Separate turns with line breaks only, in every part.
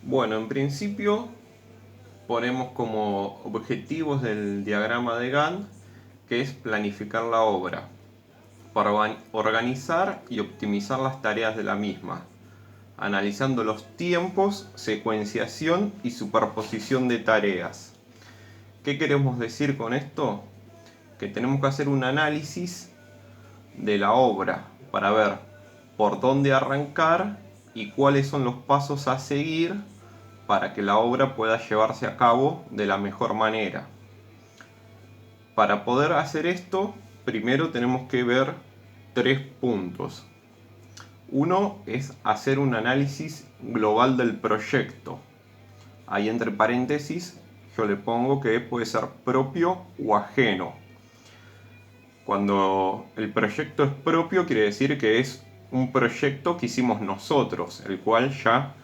Bueno, en principio ponemos como objetivos del diagrama de Gantt que es planificar la obra para organizar y optimizar las tareas de la misma, analizando los tiempos, secuenciación y superposición de tareas. ¿Qué queremos decir con esto? Que tenemos que hacer un análisis de la obra para ver por dónde arrancar y cuáles son los pasos a seguir para que la obra pueda llevarse a cabo de la mejor manera. Para poder hacer esto, primero tenemos que ver tres puntos. Uno es hacer un análisis global del proyecto. Ahí entre paréntesis yo le pongo que puede ser propio o ajeno. Cuando el proyecto es propio quiere decir que es un proyecto que hicimos nosotros, el cual ya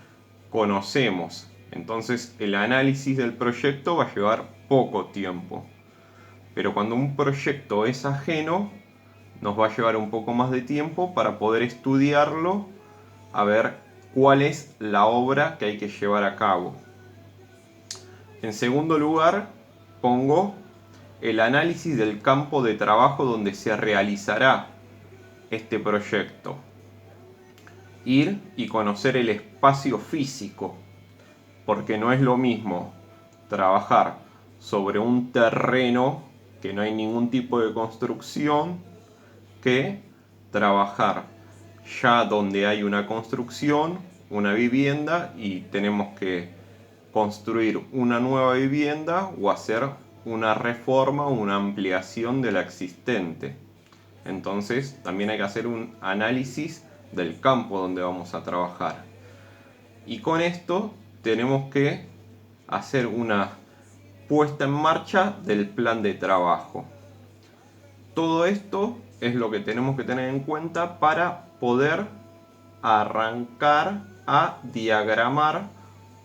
conocemos. Entonces el análisis del proyecto va a llevar poco tiempo. Pero cuando un proyecto es ajeno, nos va a llevar un poco más de tiempo para poder estudiarlo, a ver cuál es la obra que hay que llevar a cabo. En segundo lugar, pongo el análisis del campo de trabajo donde se realizará este proyecto. Ir y conocer el espacio físico, porque no es lo mismo trabajar sobre un terreno que no hay ningún tipo de construcción que trabajar ya donde hay una construcción, una vivienda y tenemos que construir una nueva vivienda o hacer una reforma o una ampliación de la existente. Entonces también hay que hacer un análisis del campo donde vamos a trabajar. Y con esto tenemos que hacer una puesta en marcha del plan de trabajo. Todo esto es lo que tenemos que tener en cuenta para poder arrancar a diagramar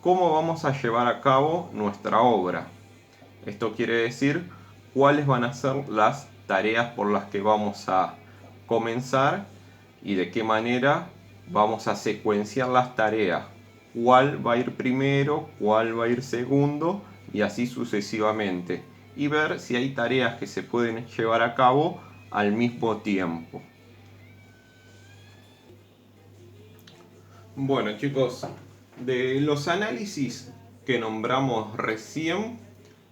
cómo vamos a llevar a cabo nuestra obra. Esto quiere decir cuáles van a ser las tareas por las que vamos a comenzar y de qué manera vamos a secuenciar las tareas. Cuál va a ir primero, cuál va a ir segundo y así sucesivamente. Y ver si hay tareas que se pueden llevar a cabo al mismo tiempo. Bueno chicos, de los análisis que nombramos recién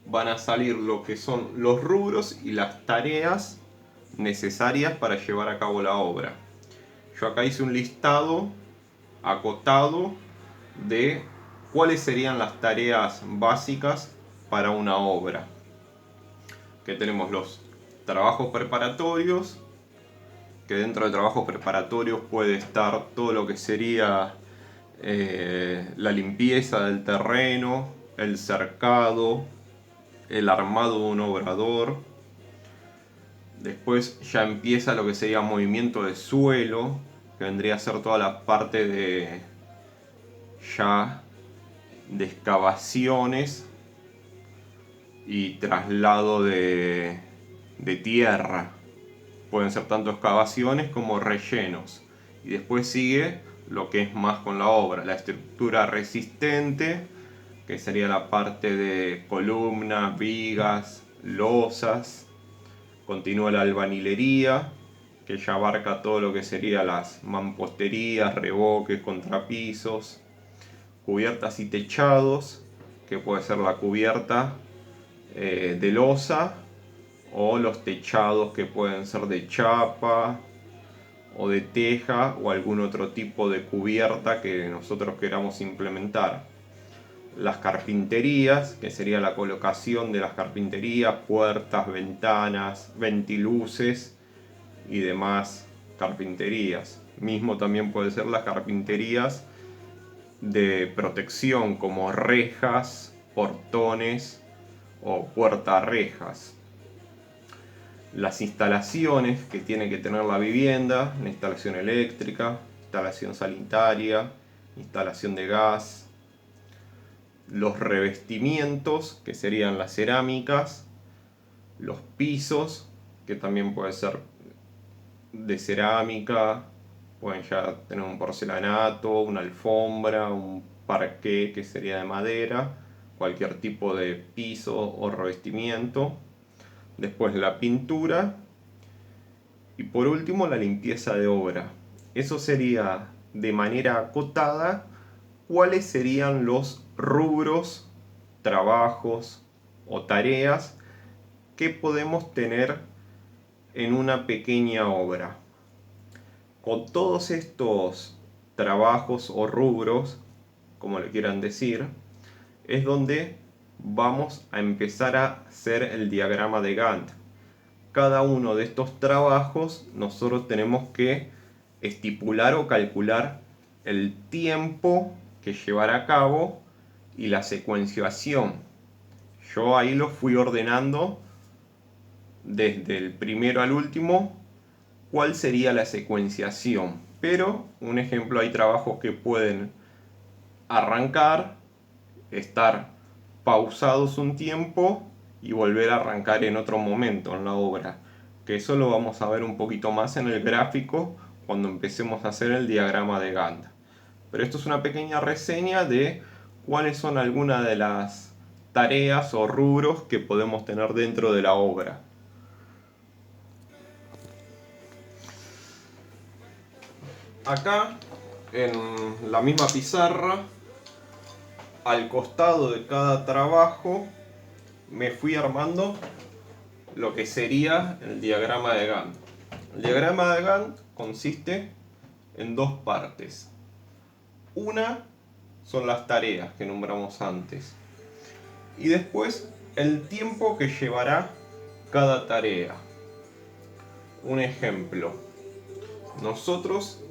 van a salir lo que son los rubros y las tareas necesarias para llevar a cabo la obra. Yo acá hice un listado acotado de cuáles serían las tareas básicas para una obra. Que tenemos los trabajos preparatorios, que dentro de trabajos preparatorios puede estar todo lo que sería la limpieza del terreno, el cercado, el armado de un obrador. Después ya empieza lo que sería movimiento de suelo, que vendría a ser toda la parte de ya de excavaciones y traslado de tierra. Pueden ser tanto excavaciones como rellenos. Y después sigue lo que es más con la obra, la estructura resistente, que sería la parte de columnas, vigas, losas. Continúa la albañilería, que ya abarca todo lo que sería las mamposterías, revoques, contrapisos, cubiertas y techados, que puede ser la cubierta de losa o los techados que pueden ser de chapa o de teja o algún otro tipo de cubierta que nosotros queramos implementar. Las carpinterías, que sería la colocación de las carpinterías, puertas, ventanas, ventiluces y demás carpinterías. Mismo también puede ser las carpinterías de protección como rejas, portones o puertarrejas. Las instalaciones que tiene que tener la vivienda, una instalación eléctrica, instalación sanitaria, instalación de gas. Los revestimientos, que serían las cerámicas, los pisos, que también puede ser de cerámica, Pueden ya tener un porcelanato, una alfombra, un parqué que sería de madera, cualquier tipo de piso o revestimiento. Después la pintura y por último la limpieza de obra. Eso sería de manera acotada cuáles serían los rubros, trabajos o tareas que podemos tener en una pequeña obra. Con todos estos trabajos o rubros, como le quieran decir, es donde vamos a empezar a hacer el diagrama de Gantt. Cada uno de estos trabajos nosotros tenemos que estipular o calcular el tiempo que llevará a cabo y la secuenciación. Yo ahí lo fui ordenando desde el primero al último cuál sería la secuenciación. Pero, un ejemplo, hay trabajos que pueden arrancar, estar pausados un tiempo y volver a arrancar en otro momento en la obra. Que eso lo vamos a ver un poquito más en el gráfico cuando empecemos a hacer el diagrama de Gantt. Pero esto es una pequeña reseña de cuáles son algunas de las tareas o rubros que podemos tener dentro de la obra. Acá, en la misma pizarra, al costado de cada trabajo, me fui armando lo que sería el diagrama de Gantt. El diagrama de Gantt consiste en dos partes. Una son las tareas que nombramos antes. Y después el tiempo que llevará cada tarea. Un ejemplo. Nosotros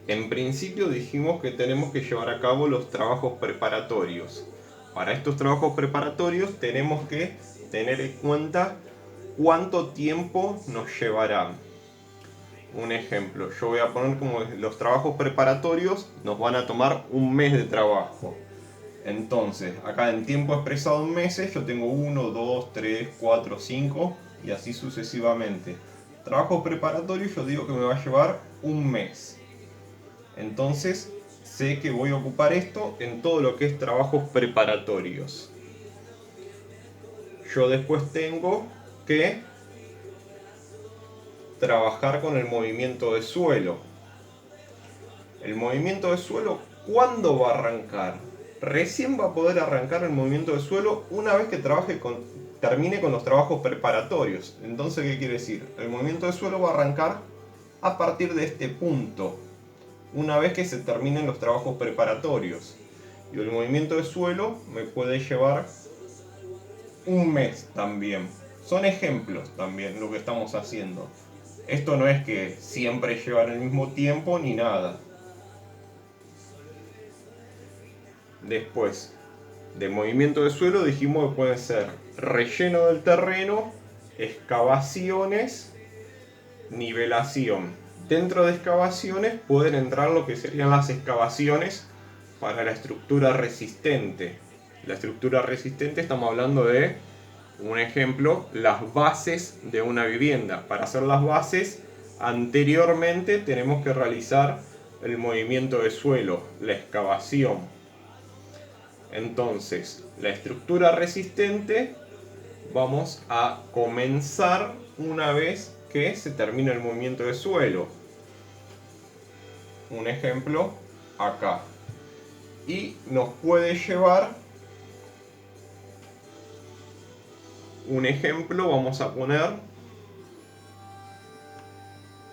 en principio dijimos que tenemos que llevar a cabo los trabajos preparatorios. Para estos trabajos preparatorios tenemos que tener en cuenta cuánto tiempo nos llevará. Un ejemplo, yo voy a poner como los trabajos preparatorios nos van a tomar un mes de trabajo. Entonces, acá en tiempo expresado en meses, yo tengo 1, 2, 3, 4, 5 y así sucesivamente. Trabajos preparatorios yo digo que me va a llevar un mes. Entonces sé que voy a ocupar esto en todo lo que es trabajos preparatorios. Yo después tengo que trabajar con el movimiento de suelo. El movimiento de suelo, ¿cuándo va a arrancar? Recién va a poder arrancar el movimiento de suelo una vez que termine con los trabajos preparatorios. Entonces, ¿qué quiere decir? El movimiento de suelo va a arrancar a partir de este punto, una vez que se terminen los trabajos preparatorios. Y el movimiento de suelo me puede llevar un mes también. Son ejemplos también lo que estamos haciendo. Esto no es que siempre llevan el mismo tiempo ni nada. Después de movimiento de suelo dijimos que pueden ser relleno del terreno, excavaciones, nivelación. Dentro de excavaciones pueden entrar lo que serían las excavaciones para la estructura resistente. La estructura resistente estamos hablando de, un ejemplo, las bases de una vivienda. Para hacer las bases, anteriormente tenemos que realizar el movimiento de suelo, la excavación. Entonces, la estructura resistente vamos a comenzar una vez que se termina el movimiento de suelo. Un ejemplo acá. Y nos puede llevar, un ejemplo, vamos a poner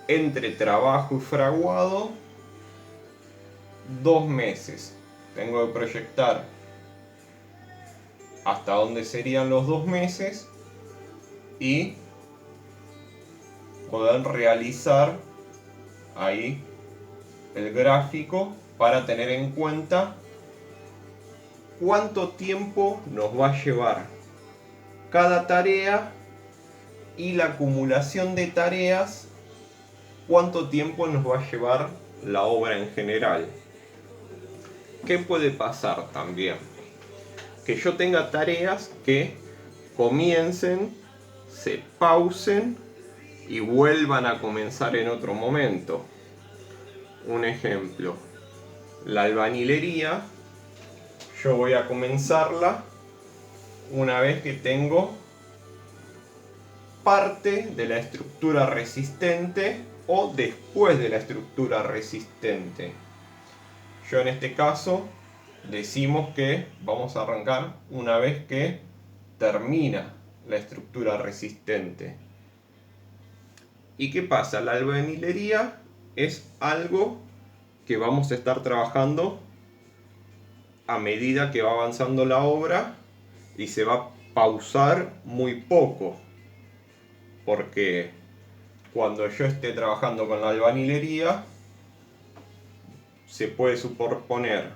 entre trabajo y fraguado 2 meses. Tengo que proyectar hasta dónde serían los 2 meses y poder realizar ahí el gráfico para tener en cuenta cuánto tiempo nos va a llevar cada tarea y la acumulación de tareas, cuánto tiempo nos va a llevar la obra en general. ¿Qué puede pasar también? Que yo tenga tareas que comiencen, se pausen y vuelvan a comenzar en otro momento. Un ejemplo, la albañilería, yo voy a comenzarla una vez que tengo parte de la estructura resistente o después de la estructura resistente. Yo en este caso decimos que vamos a arrancar una vez que termina la estructura resistente. ¿Y qué pasa? La albañilería es algo que vamos a estar trabajando a medida que va avanzando la obra y se va a pausar muy poco, porque cuando yo esté trabajando con la albañilería se puede superponer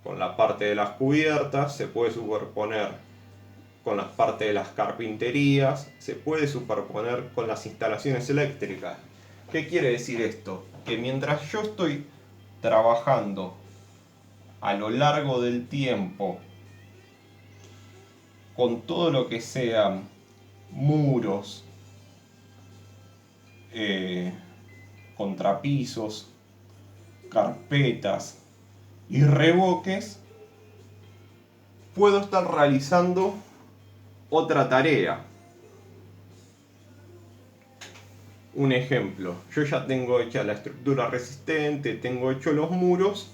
con la parte de las cubiertas, se puede superponer con las partes de las carpinterías, se puede superponer con las instalaciones eléctricas. ¿Qué quiere decir esto? Que mientras yo estoy trabajando a lo largo del tiempo con todo lo que sean muros, contrapisos, carpetas y revoques, puedo estar realizando otra tarea. Un ejemplo, yo ya tengo hecha la estructura resistente, tengo hecho los muros,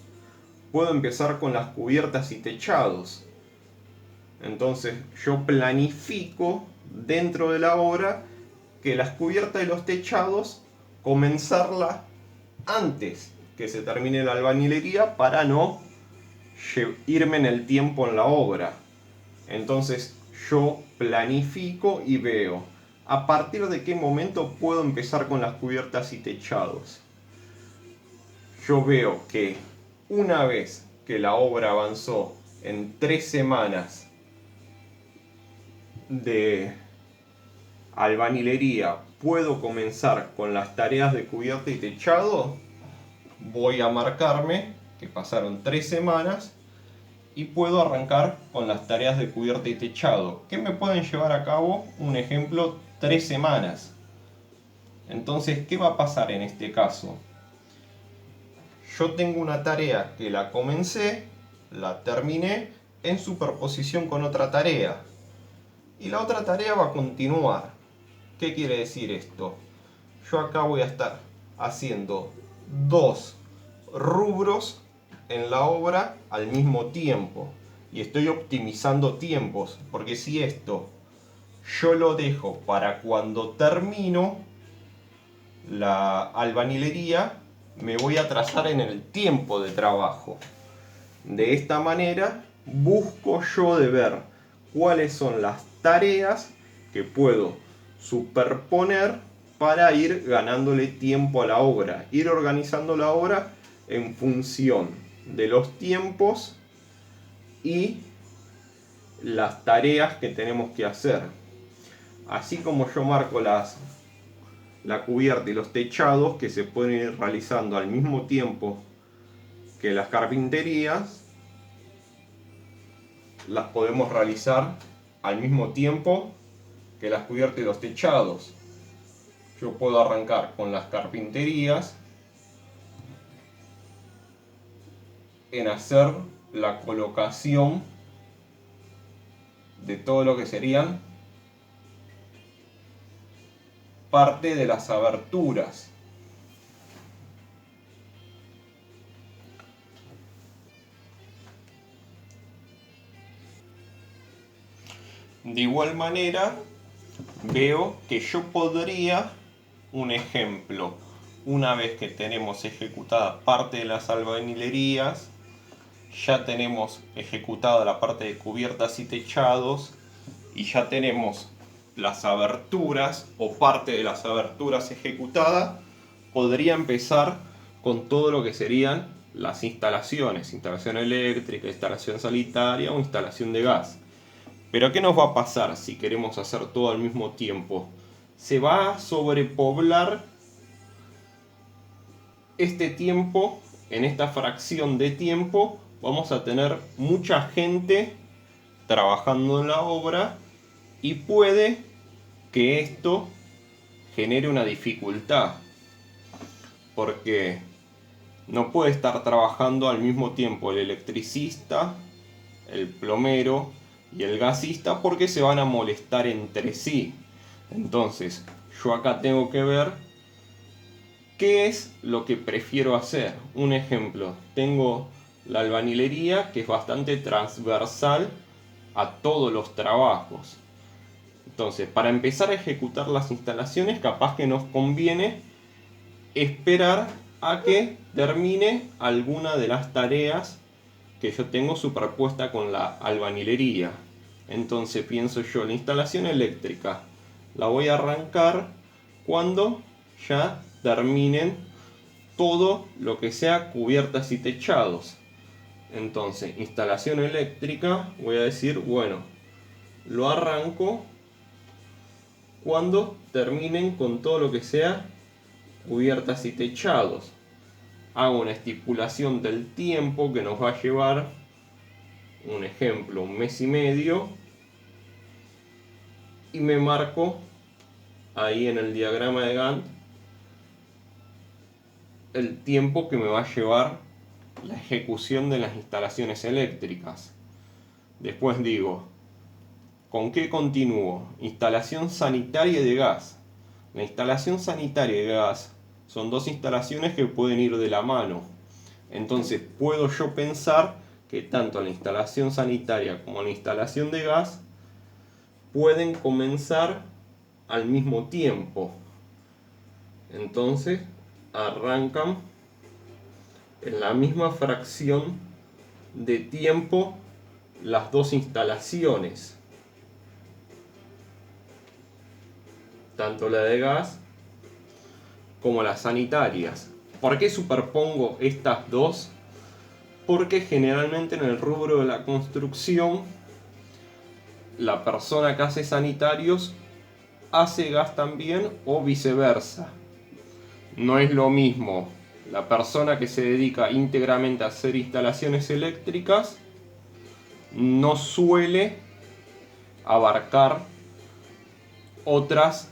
puedo empezar con las cubiertas y techados. Entonces yo planifico dentro de la obra que las cubiertas y los techados comenzarla antes que se termine la albañilería para no irme en el tiempo en la obra. Entonces yo planifico y veo a partir de qué momento puedo empezar con las cubiertas y techados. Yo veo que una vez que la obra avanzó en 3 semanas de albañilería, puedo comenzar con las tareas de cubierta y techado, voy a marcarme que pasaron 3 semanas y puedo arrancar con las tareas de cubierta y techado, que me pueden llevar a cabo, un ejemplo, 3 semanas. Entonces, ¿qué va a pasar en este caso? Yo tengo una tarea que la comencé, la terminé en superposición con otra tarea. Y la otra tarea va a continuar. ¿Qué quiere decir esto? Yo acá voy a estar haciendo 2 rubros en la obra al mismo tiempo. Y estoy optimizando tiempos. Porque si esto yo lo dejo para cuando termino la albañilería, me voy a atrasar en el tiempo de trabajo. De esta manera busco yo de ver cuáles son las tareas que puedo superponer para ir ganándole tiempo a la obra, ir organizando la obra en función de los tiempos y las tareas que tenemos que hacer. Así como yo marco la cubierta y los techados que se pueden ir realizando al mismo tiempo que las carpinterías, las podemos realizar al mismo tiempo que las cubiertas y los techados. Yo puedo arrancar con las carpinterías en hacer la colocación de todo lo que serían parte de las aberturas. De igual manera, veo que yo podría, un ejemplo, una vez que tenemos ejecutada parte de las albañilerías, ya tenemos ejecutada la parte de cubiertas y techados y ya tenemos las aberturas o parte de las aberturas ejecutada, podría empezar con todo lo que serían las instalaciones, instalación eléctrica, instalación sanitaria o instalación de gas. Pero ¿qué nos va a pasar si queremos hacer todo al mismo tiempo? Se va a sobrepoblar este tiempo, en esta fracción de tiempo vamos a tener mucha gente trabajando en la obra y puede que esto genere una dificultad, porque No puede estar trabajando al mismo tiempo el electricista, el plomero y el gasista porque se van a molestar entre sí. Entonces, yo acá tengo que ver qué es lo que prefiero hacer. Un ejemplo, tengo la albañilería, que es bastante transversal a todos los trabajos. Entonces, para empezar a ejecutar las instalaciones, capaz que nos conviene esperar a que termine alguna de las tareas que yo tengo superpuesta con la albañilería. Entonces pienso yo, la instalación eléctrica la voy a arrancar cuando ya terminen todo lo que sea cubiertas y techados. Entonces, instalación eléctrica, voy a decir, bueno, lo arranco cuando terminen con todo lo que sea cubiertas y techados. Hago una estipulación del tiempo que nos va a llevar, un ejemplo, 1 mes y medio, y me marco ahí en el diagrama de Gantt el tiempo que me va a llevar la ejecución de las instalaciones eléctricas. Después digo, ¿con qué continúo? Instalación sanitaria de gas. La instalación sanitaria de gas son dos instalaciones que pueden ir de la mano. Entonces puedo yo pensar que tanto la instalación sanitaria como la instalación de gas pueden comenzar al mismo tiempo. Entonces arrancan en la misma fracción de tiempo las dos instalaciones, tanto la de gas como las sanitarias. ¿Por qué superpongo estas dos? Porque generalmente en el rubro de la construcción, la persona que hace sanitarios hace gas también o viceversa. No es lo mismo la persona que se dedica íntegramente a hacer instalaciones eléctricas, no suele abarcar otras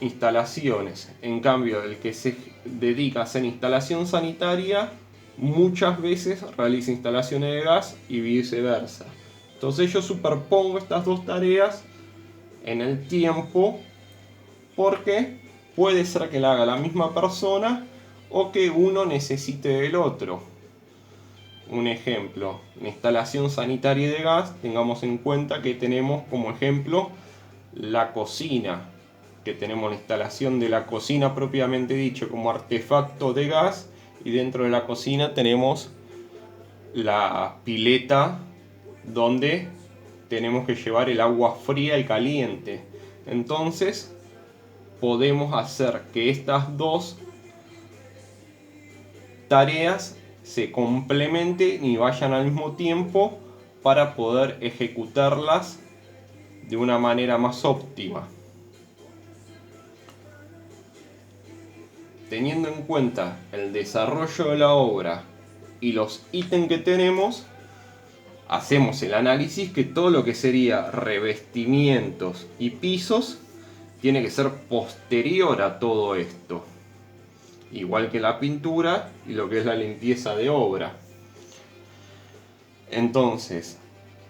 instalaciones. En cambio, el que se dedica a hacer instalación sanitaria muchas veces realiza instalaciones de gas y viceversa. Entonces yo superpongo estas dos tareas en el tiempo porque puede ser que la haga la misma persona o que uno necesite del otro. Un ejemplo, la instalación sanitaria de gas, tengamos en cuenta que tenemos como ejemplo la cocina, que tenemos la instalación de la cocina propiamente dicho como artefacto de gas, y dentro de la cocina tenemos la pileta donde tenemos que llevar el agua fría y caliente. Entonces podemos hacer que estas dos tareas se complementen y vayan al mismo tiempo para poder ejecutarlas de una manera más óptima. Teniendo en cuenta el desarrollo de la obra y los ítems que tenemos, hacemos el análisis que todo lo que sería revestimientos y pisos tiene que ser posterior a todo esto, igual que la pintura y lo que es la limpieza de obra. Entonces,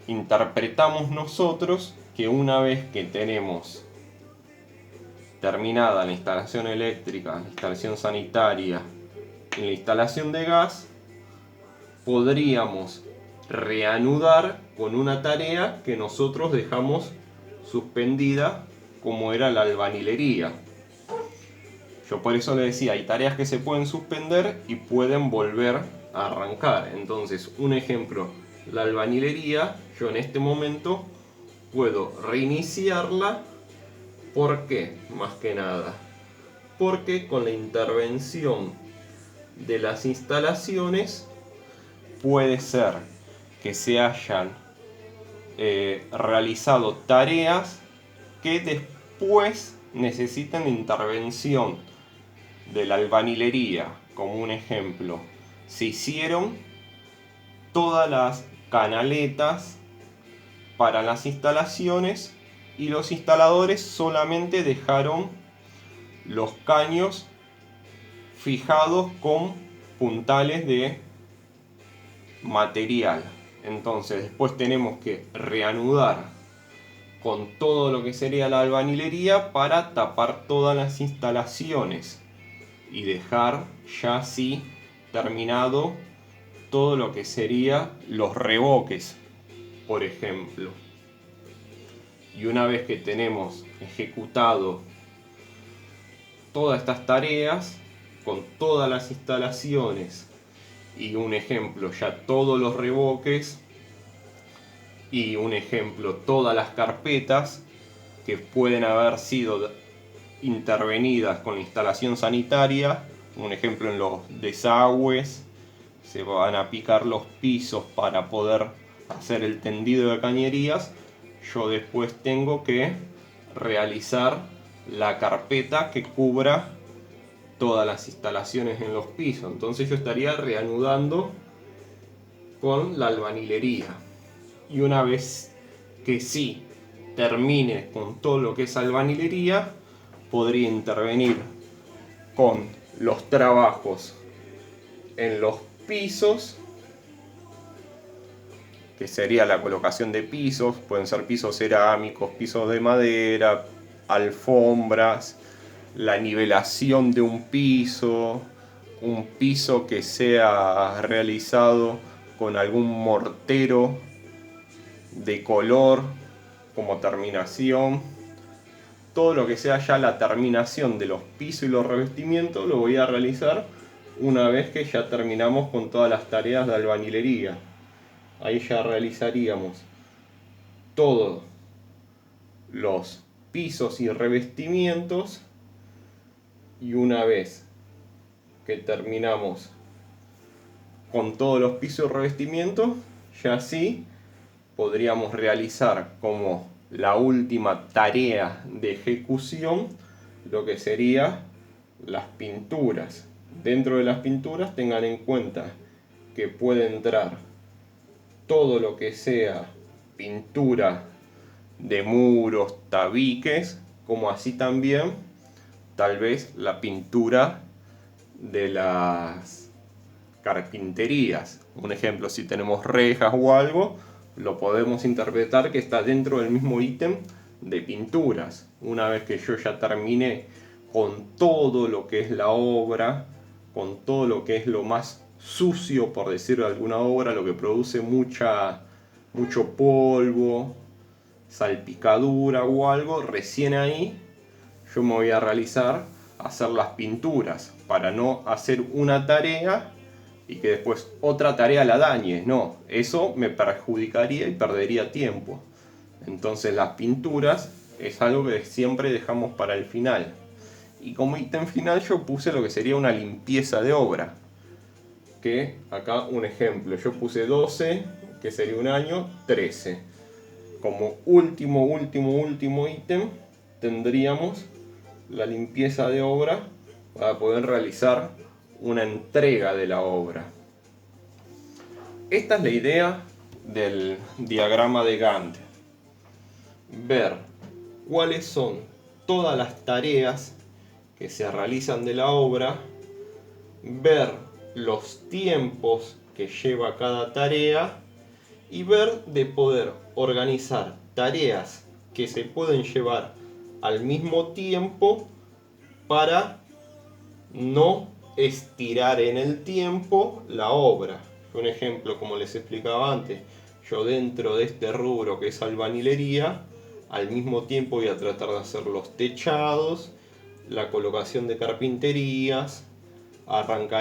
interpretamos nosotros que una vez que tenemos terminada la instalación eléctrica, la instalación sanitaria y la instalación de gas, podríamos reanudar con una tarea que nosotros dejamos suspendida, como era la albañilería. Yo por eso le decía, hay tareas que se pueden suspender y pueden volver a arrancar. Entonces, un ejemplo, la albañilería, yo en este momento puedo reiniciarla. ¿Por qué? Más que nada, porque con la intervención de las instalaciones puede ser que se hayan realizado tareas que después necesitan intervención de la albañilería. Como un ejemplo, se hicieron todas las canaletas para las instalaciones y los instaladores solamente dejaron los caños fijados con puntales de material. Entonces después tenemos que reanudar con todo lo que sería la albañilería para tapar todas las instalaciones y dejar ya así terminado todo lo que sería los revoques, por ejemplo. Y una vez que tenemos ejecutado todas estas tareas con todas las instalaciones y un ejemplo ya todos los revoques y un ejemplo todas las carpetas que pueden haber sido intervenidas con la instalación sanitaria, un ejemplo en los desagües, se van a picar los pisos para poder hacer el tendido de cañerías, yo después tengo que realizar la carpeta que cubra todas las instalaciones en los pisos. Entonces yo estaría reanudando con la albañilería. Y una vez que sí termine con todo lo que es albañilería, podría intervenir con los trabajos en los pisos, que sería la colocación de pisos, pueden ser pisos cerámicos, pisos de madera, alfombras, la nivelación de un piso que sea realizado con algún mortero de color como terminación. Todo lo que sea ya la terminación de los pisos y los revestimientos lo voy a realizar una vez que ya terminamos con todas las tareas de albañilería. Ahí ya realizaríamos todos los pisos y revestimientos, y una vez que terminamos con todos los pisos y revestimientos, ya sí podríamos realizar como la última tarea de ejecución lo que sería las pinturas. Dentro de las pinturas tengan en cuenta que puede entrar todo lo que sea pintura de muros, tabiques, como así también tal vez la pintura de las carpinterías. Un ejemplo, si tenemos rejas o algo, lo podemos interpretar que está dentro del mismo ítem de pinturas. Una vez que yo ya terminé con todo lo que es la obra, con todo lo que es lo más sucio, por decirlo de alguna obra, lo que produce mucho polvo, salpicadura o algo, recién ahí yo me voy a hacer las pinturas para no hacer una tarea y que después otra tarea la dañe. No, eso me perjudicaría y perdería tiempo. Entonces las pinturas es algo que siempre dejamos para el final. Y como ítem final yo puse lo que sería una limpieza de obra. Que acá un ejemplo, yo puse 12, que sería un año, 13. Como último ítem tendríamos la limpieza de obra para poder realizar una entrega de la obra. Esta es la idea del diagrama de Gantt. Ver cuáles son todas las tareas que se realizan de la obra, ver los tiempos que lleva cada tarea y ver de poder organizar tareas que se pueden llevar al mismo tiempo para no estirar en el tiempo la obra. Un ejemplo, como les explicaba antes, yo dentro de este rubro que es albañilería, al mismo tiempo voy a tratar de hacer los techados, la colocación de carpinterías, arrancar